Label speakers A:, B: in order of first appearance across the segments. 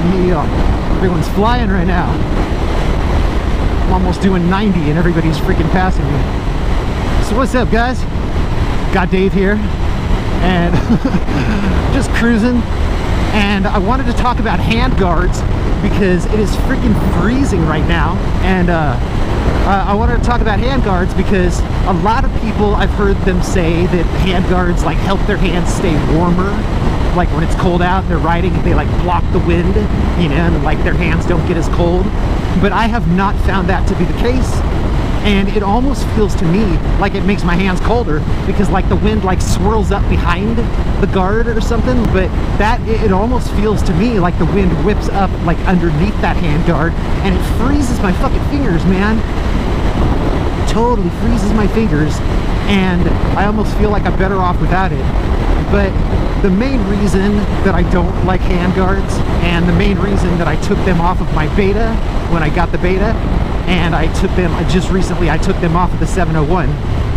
A: Everyone's flying right now. I'm almost doing 90 and everybody's freaking passing me. So what's up, guys? Got Dave here and just cruising. And I wanted to talk about hand guards because it is freaking freezing right now. And I wanted to talk about hand guards because a lot of people, I've heard them say that hand guards like help their hands stay warmer. Like when it's cold out, they're riding, they like block the wind, you know, and like their hands don't get as cold. But I have not found that to be the case. And it almost feels to me like it makes my hands colder because like the wind like swirls up behind the guard or something. But that, it almost feels to me like the wind whips up like underneath that hand guard and it freezes my fucking fingers, man. Totally freezes my fingers. And I almost feel like I'm better off without it. But the main reason that I don't like hand guards and the main reason that I took them off of my Beta when I got the Beta, and I took them, just recently I took them off of the 701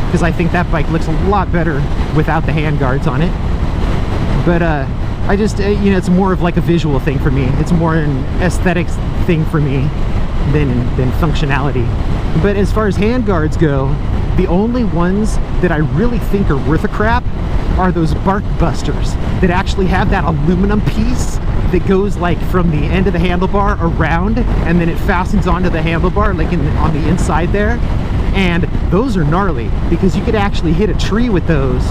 A: because I think that bike looks a lot better without the hand guards on it. But I just, you know, it's more of like a visual thing for me. It's more an aesthetics thing for me than functionality. But as far as hand guards go, the only ones that I really think are worth a crap are those Bark Busters that actually have that aluminum piece that goes like from the end of the handlebar around and then it fastens onto the handlebar like on the inside there. And those are gnarly because you could actually hit a tree with those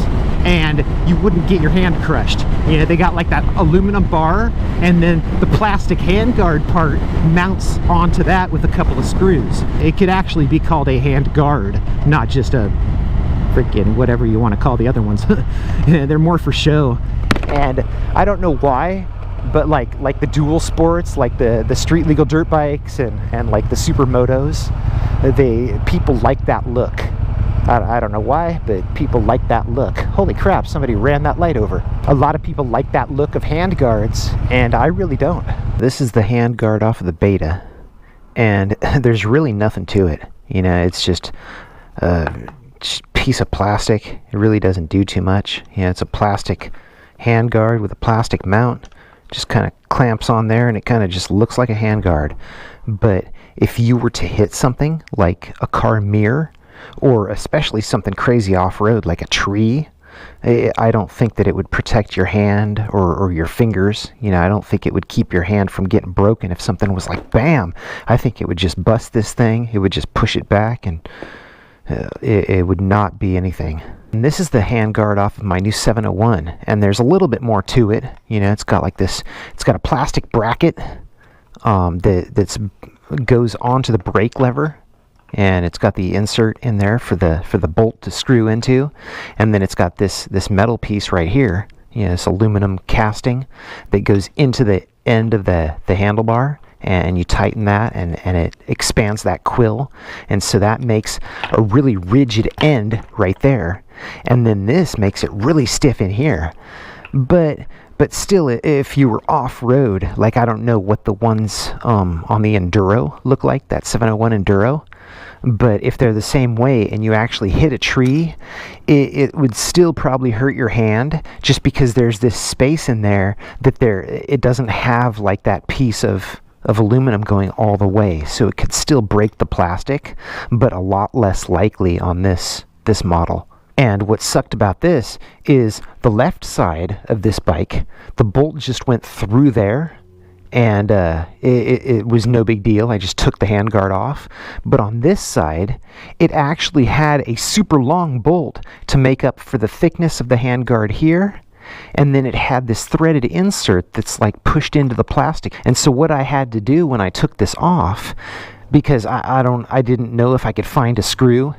A: and you wouldn't get your hand crushed. You know, they got like that aluminum bar and then the plastic handguard part mounts onto that with a couple of screws. It could actually be called a hand guard, not just a freaking whatever you want to call the other ones. They're more for show. And I don't know why, but like the dual sports, like the street legal dirt bikes and like the supermotos, people like that look. I don't know why, but people like that look. Holy crap, somebody ran that light over. A lot of people like that look of hand guards, and I really don't. This is the hand guard off of the Beta, and there's really nothing to it. You know, it's just a piece of plastic. It really doesn't do too much. You know, it's a plastic hand guard with a plastic mount. Just kind of clamps on there, and it kind of just looks like a hand guard. But if you were to hit something like a car mirror, or especially something crazy off-road like a tree, I don't think that it would protect your hand or your fingers. You know, I don't think it would keep your hand from getting broken if something was like bam. I think it would just bust this thing. It would just push it back, and it would not be anything. And this is the hand guard off of my new 701, and there's a little bit more to it. You know, it's got like this, it's got a plastic bracket that goes onto the brake lever, and it's got the insert in there for the bolt to screw into, and then it's got this metal piece right here, you know, this aluminum casting that goes into the end of the handlebar, and you tighten that and it expands that quill, and so that makes a really rigid end right there, and then this makes it really stiff in here. But still, if you were off-road, like I don't know what the ones on the Enduro look like, that 701 Enduro, but if they're the same way and you actually hit a tree, it would still probably hurt your hand, just because there's this space in there that it doesn't have like that piece of aluminum going all the way, so it could still break the plastic, but a lot less likely on this model. And what sucked about this is the left side of this bike, the bolt just went through there, and it was no big deal. I just took the handguard off. But on this side, it actually had a super long bolt to make up for the thickness of the handguard here. And then it had this threaded insert that's like pushed into the plastic. And so what I had to do when I took this off, because I didn't know if I could find a screw,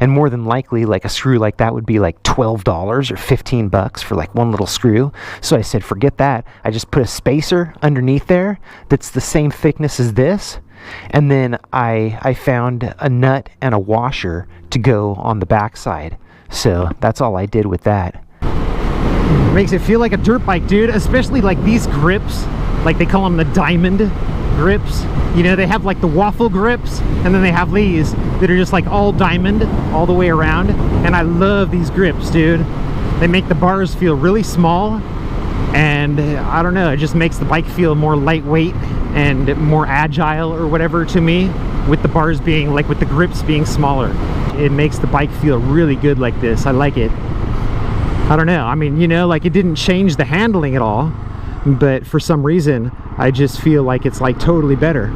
A: and more than likely like a screw like that would be like $12 or $15 for like one little screw. So I said, forget that. I just put a spacer underneath there that's the same thickness as this, and then I found a nut and a washer to go on the backside. So that's all I did with that. Makes it feel like a dirt bike, dude, especially like these grips, like they call them the diamond grips. You know, they have like the waffle grips, and then they have these that are just like all diamond all the way around, and I love these grips, dude. They make the bars feel really small, And I don't know, it just makes the bike feel more lightweight and more agile or whatever to me, with the bars being, like with the grips being smaller. It makes the bike feel really good like this. I like it. I don't know, I mean, you know, like it didn't change the handling at all, but for some reason I just feel like it's like totally better.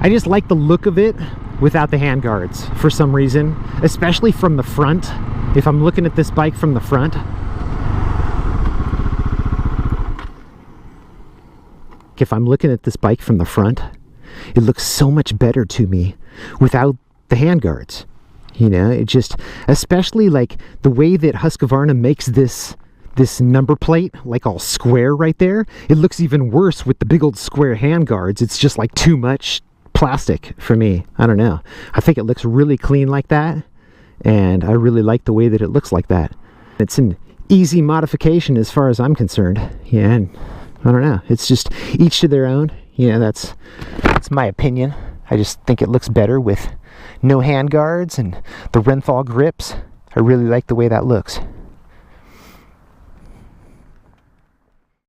A: I just like the look of it without the handguards for some reason, especially from the front. If I'm looking at this bike from the front, it looks so much better to me without the handguards. You know, it just, especially like the way that Husqvarna makes this number plate like all square right there, it looks even worse with the big old square handguards. It's just like too much plastic for me. I don't know, I think it looks really clean like that, and I really like the way that it looks like that. It's an easy modification as far as I'm concerned. Yeah, and I don't know, it's just each to their own. Yeah, that's my opinion. I just think it looks better with no handguards and the Renthal grips. I really like the way that looks.